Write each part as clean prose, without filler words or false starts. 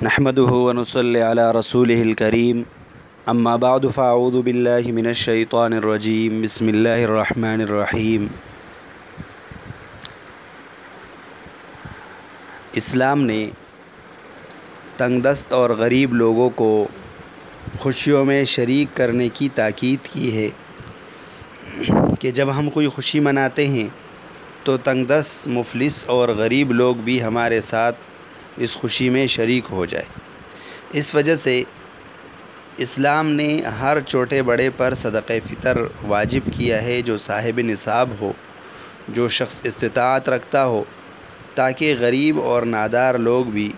نحمده ونصلي على رسوله الكريم اما بعد فاعوذ بالله من الشیطان الرجیم بسم اللہ الرحمن الرحیم۔ اسلام نے تنگ دست اور غریب لوگوں کو خوشیوں میں شریک کرنے کی تاکید کی ہے کہ جب ہم کوئی خوشی مناتے ہیں تو تنگ دست، مفلس اور غریب لوگ بھی ہمارے ساتھ اس خوشی میں شریک ہو جائے۔ اس وجہ سے اسلام نے ہر چھوٹے بڑے پر صدقہ فطر واجب کیا ہے جو صاحب نصاب ہو، جو شخص استطاعت رکھتا ہو، تاکہ غریب اور نادار لوگ بھی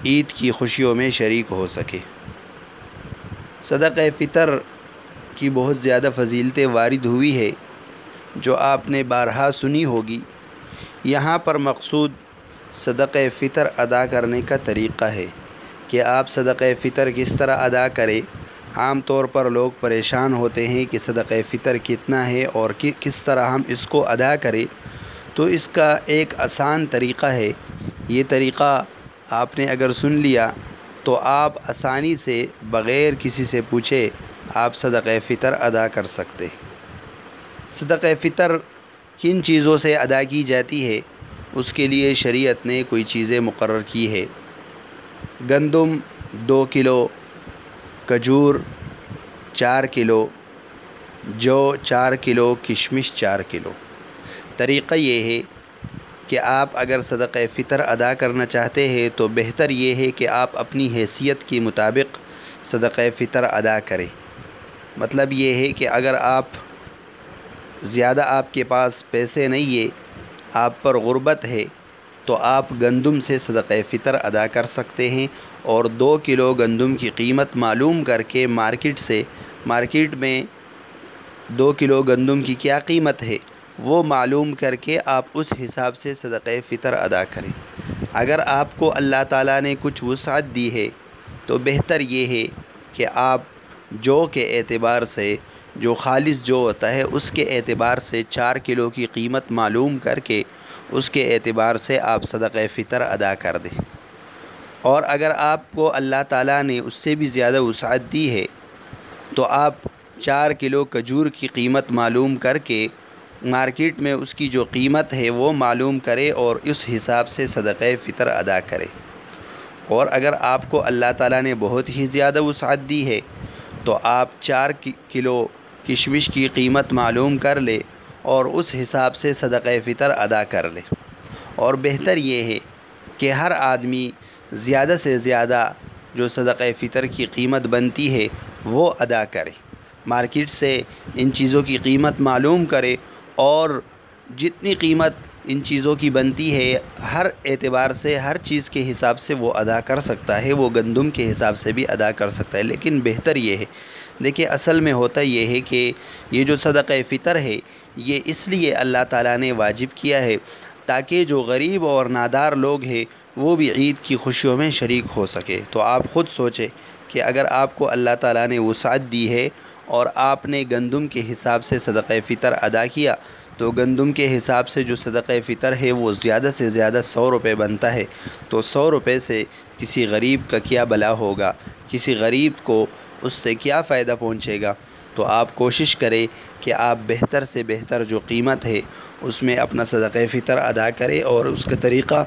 عید کی خوشیوں میں شریک ہو سکے۔ صدقہ فطر کی بہت زیادہ فضیلتیں وارد ہوئی ہے جو آپ نے بارہا سنی ہوگی۔ یہاں پر مقصود صدقہ فطر ادا کرنے کا طریقہ ہے کہ آپ صدقہ فطر کس طرح ادا کریں۔ عام طور پر لوگ پریشان ہوتے ہیں کہ صدقہ فطر کتنا ہے اور کس طرح ہم اس کو ادا کریں، تو اس کا ایک آسان طریقہ ہے۔ یہ طریقہ آپ نے اگر سن لیا تو آپ آسانی سے بغیر کسی سے پوچھے آپ صدقہ فطر ادا کر سکتے۔ صدقہ فطر کن چیزوں سے ادا کی جاتی ہے، اس کے لیے شریعت نے کوئی چیزیں مقرر کی ہے۔ گندم 2 کلو، کھجور 4 کلو، جو 4 کلو، کشمش 4 کلو۔ طریقہ یہ ہے کہ آپ اگر صدقہ فطر ادا کرنا چاہتے ہیں تو بہتر یہ ہے کہ آپ اپنی حیثیت کے مطابق صدقہ فطر ادا کریں۔ مطلب یہ ہے کہ اگر زیادہ آپ کے پاس پیسے نہیں ہے، آپ پر غربت ہے، تو آپ گندم سے صدقہ فطر ادا کر سکتے ہیں، اور 2 کلو گندم کی قیمت معلوم کر کے مارکیٹ میں 2 کلو گندم کی کیا قیمت ہے وہ معلوم کر کے آپ اس حساب سے صدقہ فطر ادا کریں۔ اگر آپ کو اللہ تعالیٰ نے کچھ وسعت دی ہے تو بہتر یہ ہے کہ آپ جو کے اعتبار سے، جو خالص جو ہوتا ہے اس کے اعتبار سے 4 کلو کی قیمت معلوم کر کے اس کے اعتبار سے آپ صدقہ فطر ادا کر دیں۔ اور اگر آپ کو اللہ تعالیٰ نے اس سے بھی زیادہ وسعت دی ہے تو آپ 4 کلو کھجور کی قیمت معلوم کر کے مارکیٹ میں اس کی جو قیمت ہے وہ معلوم کرے اور اس حساب سے صدقہ فطر ادا کرے۔ اور اگر آپ کو اللہ تعالیٰ نے بہت ہی زیادہ وسعت دی ہے تو آپ 4 کلو کشمش کی قیمت معلوم کر لے اور اس حساب سے صدقہ فطر ادا کر لے۔ اور بہتر یہ ہے کہ ہر آدمی زیادہ سے زیادہ جو صدقہ فطر کی قیمت بنتی ہے وہ ادا کرے، مارکیٹ سے ان چیزوں کی قیمت معلوم کرے، اور جتنی قیمت ان چیزوں کی بنتی ہے ہر اعتبار سے، ہر چیز کے حساب سے وہ ادا کر سکتا ہے، وہ گندم کے حساب سے بھی ادا کر سکتا ہے۔ لیکن بہتر یہ ہے، دیکھیں اصل میں ہوتا یہ ہے کہ یہ جو صدقہ فطر ہے یہ اس لیے اللہ تعالیٰ نے واجب کیا ہے تاکہ جو غریب اور نادار لوگ ہیں وہ بھی عید کی خوشیوں میں شریک ہو سکے۔ تو آپ خود سوچیں کہ اگر آپ کو اللہ تعالیٰ نے وسعت دی ہے اور آپ نے گندم کے حساب سے صدقہ فطر ادا کیا تو گندم کے حساب سے جو صدقہ فطر ہے وہ زیادہ سے زیادہ 100 روپے بنتا ہے، تو 100 روپے سے کسی غریب کا کیا بھلا ہوگا، کسی غریب کو اس سے کیا فائدہ پہنچے گا۔ تو آپ کوشش کریں کہ آپ بہتر سے بہتر جو قیمت ہے اس میں اپنا صدقہ فطر ادا کریں، اور اس کا طریقہ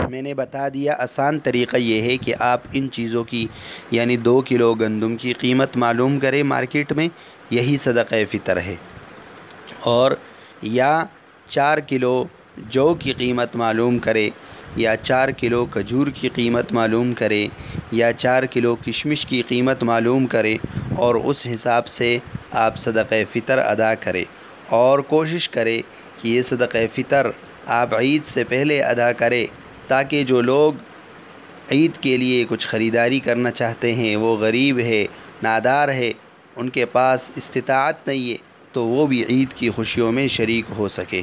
میں نے بتا دیا۔ آسان طریقہ یہ ہے کہ آپ ان چیزوں کی یعنی 2 کلو گندم کی قیمت معلوم کریں مارکیٹ میں، یہی صدقہ فطر ہے، اور یا 4 کلو جو کی قیمت معلوم کرے، یا 4 کلو کھجور کی قیمت معلوم کرے، یا 4 کلو کشمش کی قیمت معلوم کرے، اور اس حساب سے آپ صدقہ فطر ادا کریں۔ اور کوشش کریں کہ یہ صدقہ فطر آپ عید سے پہلے ادا کریں تاکہ جو لوگ عید کے لیے کچھ خریداری کرنا چاہتے ہیں، وہ غریب ہے، نادار ہے، ان کے پاس استطاعت نہیں ہے، تو وہ بھی عید کی خوشیوں میں شریک ہو سکے۔